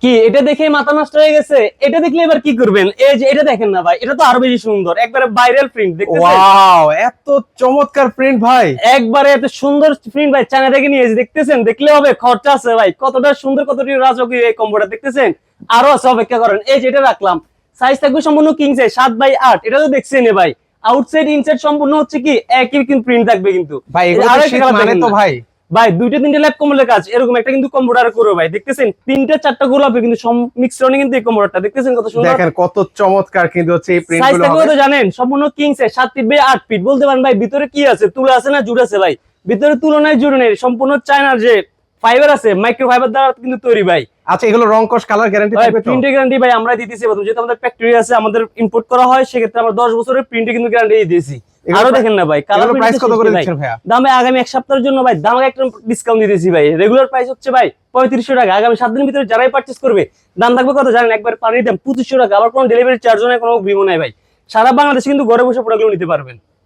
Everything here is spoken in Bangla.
কি এটা দেখে মাথা নষ্ট হয়ে গেছে? এটা দেখলে এবার কি করবেন? এই যে এটা দেখেন না ভাই, এটা তো আরো বেশি সুন্দর, একবারে ভাইরাল প্রিন্ট দেখতেছেন। ওয়াও, এত চমৎকার প্রিন্ট ভাই, একবারে এত সুন্দর প্রিন্ট ভাই, চায়না থেকে নিয়ে এসে দেখতেছেন, দেখলে হবে খরচা আছে ভাই, কতটা সুন্দর কতটি রাজকীয় এই কম্বোটা দেখতেছেন। আরো আছে, অপেক্ষা করেন। এই যে এটা রাখলাম, সাইজ থাকবে সম্পূর্ণ কিং সাইজ 7x8, এটা তো দেখছেন ভাই, আউটসাইড ইনসাইড সম্পূর্ণ হচ্ছে কি একই কিন্তু প্রিন্ট থাকবে কিন্তু ভাই এগুলো তো শীত মানে তো ভাই। ভাই দুইটা তিনটা ল্যাপ কম্বলের কাজ, এরকম একটা কিন্তু কম্পিউটার করো ভাই, দেখতেছেন তিনটা চারটা গোলাপে কিন্তু মিক্স রনে কিন্তু এই কম্পিউটারটা দেখতেছেন কত সুন্দর। দেখেন কত চমৎকার কিন্তু হচ্ছে এই প্রিন্ট সাইজ গুলো থাকবে হবে। তো জানেন, সম্পূর্ণ king size 7 feet by 8 feet. বলতে পারেন ভাই ভিতরে কি আছে, তুলা আছে না জুড় আছে ভাই? ভিতরে তুলনায় জুড়ে নেই, সম্পূর্ণ চায়নার যে ফাইবার আছে, মাইক্রো ফাইবার দ্বারা কিন্তু তৈরি ভাই। আচ্ছা, এগুলো রং কস কালার গ্যারান্টি থাকবে তো? প্রিন্টের গ্যারান্টি ভাই আমরা দিতেছি, যেহেতু আমাদের ফ্যাক্টরি আছে, আমাদের ইম্পোর্ট করা হয়, সেক্ষেত্রে আমরা 10 বছরের প্রিন্টে কিন্তু গ্যারান্টি দিয়েছি। আরো দেখেন না ভাই, কালার প্রাইস কত করে দিচ্ছেন ভাইয়া? দামে আগামী এক সপ্তাহের জন্য ভাই দামে একটা ডিসকাউন্ট দিতেছি ভাই। রেগুলার প্রাইস হচ্ছে ভাই 3500 টাকা, আগামী 7 দিনের ভিতরে যারাই পারচেজ করবে দাম থাকবে কত জানেন? একবার পানির দাম 2500 টাকা, আবার কোনো ডেলিভারি চার্জও নাই, কোনো বিমো নাই ভাই। সারা বাংলাদেশে কিন্তু ঘরে বসে প্রোডাক্টগুলো নিতে পারবেন।